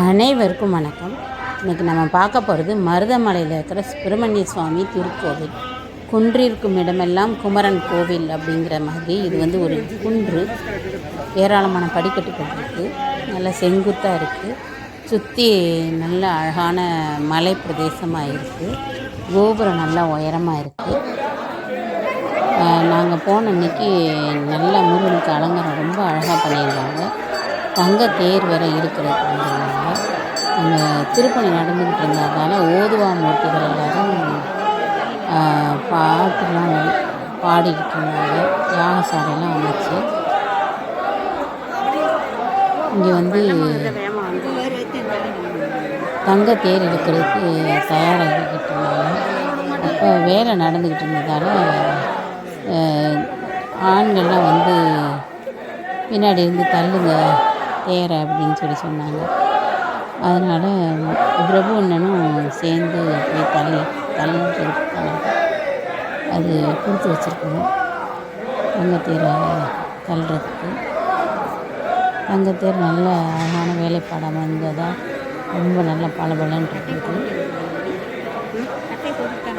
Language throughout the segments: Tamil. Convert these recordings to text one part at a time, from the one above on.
அனைவருக்கும் வணக்கம். இன்றைக்கி நம்ம பார்க்க போகிறது மருதமலையில் இருக்கிற சுப்பிரமணிய சுவாமி திருக்கோவில். குன்றிருக்கும் இடமெல்லாம் குமரன் கோவில் அப்படிங்கிற மாதிரி இது ஒரு குன்று. ஏராளமான படிக்கட்டுகள் இருக்குது, நல்ல செங்குத்தாக இருக்குது, சுற்றி நல்ல அழகான மலை பிரதேசமாக இருக்குது, கோபுரம் நல்லா உயரமாக இருக்குது. நாங்கள் போன அன்றைக்கி நல்ல முருகனுக்கு அலங்காரம் ரொம்ப அழகாக பண்ணியிருந்தாங்க. தங்க தேர் வேறு இருக்கிறது வந்துருந்தாங்க. அங்கே திருப்பணி நடந்துக்கிட்டு இருந்ததால் ஓதுவா மூர்த்திகள் எல்லோரும் பாட்டுலாம் பாடிக்கிட்டு இருந்தாங்க. யாகசாலையெல்லாம் வந்துச்சு. இங்கே தங்க தேர் எடுக்கிறதுக்கு தயாராகிக்கிட்டு இருந்தாங்க. அப்போ வேலை நடந்துக்கிட்டு இருந்ததால் ஆண்கள்லாம் பின்னாடி இருந்து தள்ளுங்க தேரை அப்படின்னு சொன்னாங்க. அதனால் பிரபு அண்ணனும் சேர்ந்து போய் தள்ளுறதுக்காக அது கொடுத்து வச்சுருக்கணும். தங்கத்தேரை தள்ளுறதுக்கு தங்கத்தேர் நல்ல அழகான வேலைப்பாடாமல் இருந்ததாக ரொம்ப நல்ல பளபளன்னு இருக்குது.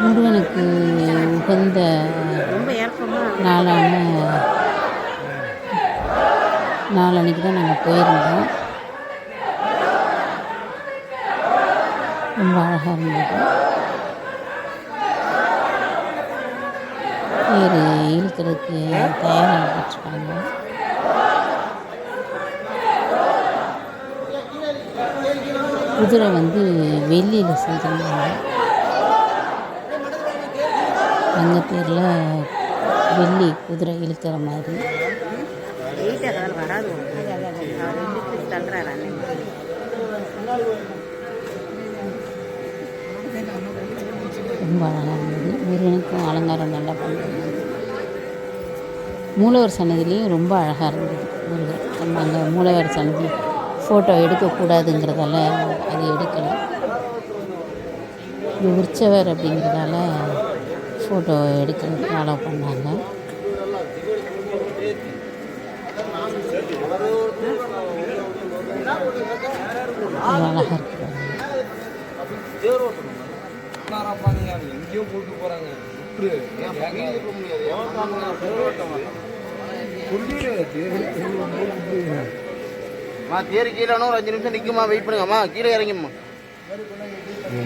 முருகனுக்கு உகந்த நாளன்னைக்கு தான் நாங்கள் போயிருந்தோம். ரொம்ப அழகாக இருந்தது. தேர் இழுக்கிறதுக்கு தயாராகிட்டுருக்காங்க. குதிரை வெள்ளியில் செஞ்சுருந்தாங்க. தங்கத்தேரில் வெள்ளி குதிரை இழுக்கிற மாதிரி ரொம்ப அழகாக இருந்தது. முருகனுக்கும் அலங்காரம் நல்லா பண்ணுறாங்க. மூலவர் சன்னதிலையும் ரொம்ப அழகாக இருந்தது முருகன். நம்ம அங்கே மூலவர் சன்னதி ஃபோட்டோ எடுக்கக்கூடாதுங்கிறதால அது எடுக்கலை. இது உற்சவர் அப்படிங்கிறதால ஃபோட்டோ எடுக்கிறதுக்கு ஃபாலோ பண்ணாங்க. அழகாக இருக்கிறாங்க. தேர் கீழே ஒரு 5 நிமிஷம் நிற்குமா, வெயிட் பண்ணுங்கம்மா, கீழே இறங்கிம்மா,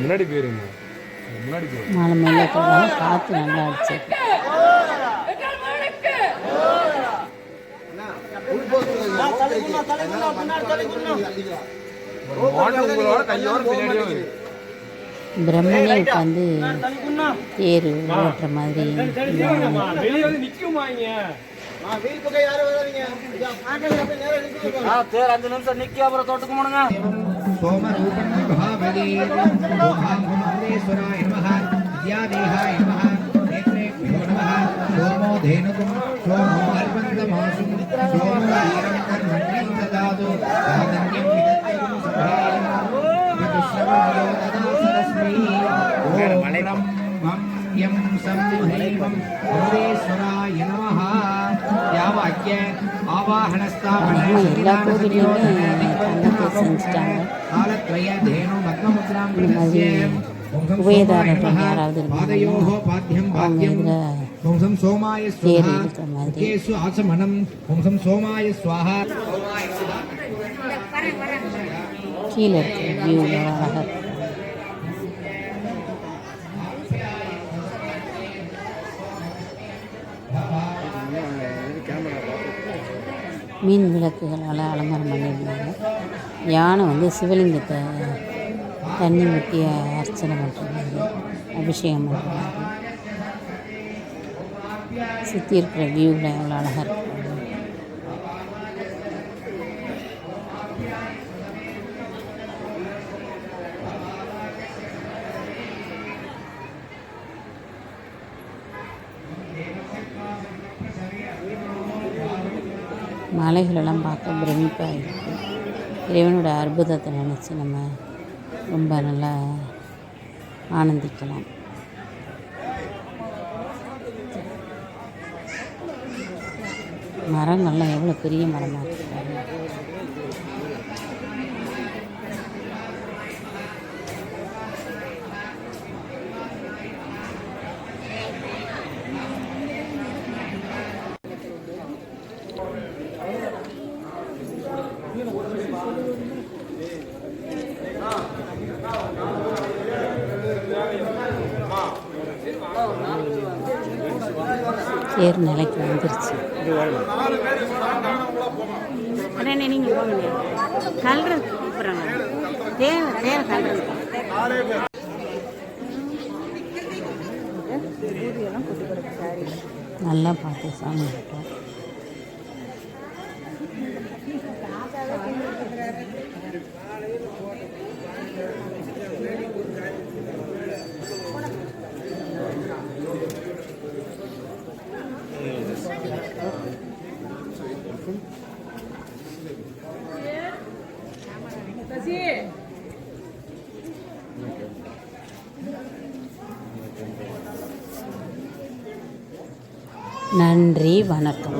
முன்னாடி போயிருங்க. மலை மேலே காற்று நல்லா அடிச்சு. பிரம்மனே உட்காந்து தேர் ஓட்டுற மாதிரி. தேர் 5 நிமிஷம் நிற்க, அப்புறம் தோட்டத்துக்கு போனுங்க. எல்லா கோவிலையுமே தங்கத்தை செஞ்சுட்டாங்க. உபயதாரர்கள் யாராவது இருந்தாங்கன்னா அவங்க இதில் தேர் இருக்கிற மாதிரி. கீழே இருக்கிற வியூ அழகாக இருக்கு. மீன் விளக்குகளால் அலங்காரம் பண்ணியிருந்தாங்க. யானை சிவலிங்கத்தை தண்ணி ஊற்றி அர்ச்சனை பண்ணுறாங்க, அபிஷேகம் பண்ணுறாங்க. சுற்றி இருக்கிற வியூவில் எவ்வளோ அழகாக இருக்காங்க. மலைகளெல்லாம் பார்க்க பிரமிப்பாக இருக்குது. இறைவனோட அற்புதத்தை நினச்சி நம்ம ரொம்ப நல்லா ஆனந்திக்கலாம். மரங்கள்லாம் எவ்வளோ பெரிய மரமாக இருக்குது. தேர் நிலைக்கு வந்துருச்சு. அண்ணே நீங்கள் போங்க, கல்றது கூப்பிட்றாங்க, தேர் கல்றது. நல்லா பார்த்து சாமி கிட்டோம். நன்றி, வணக்கம்.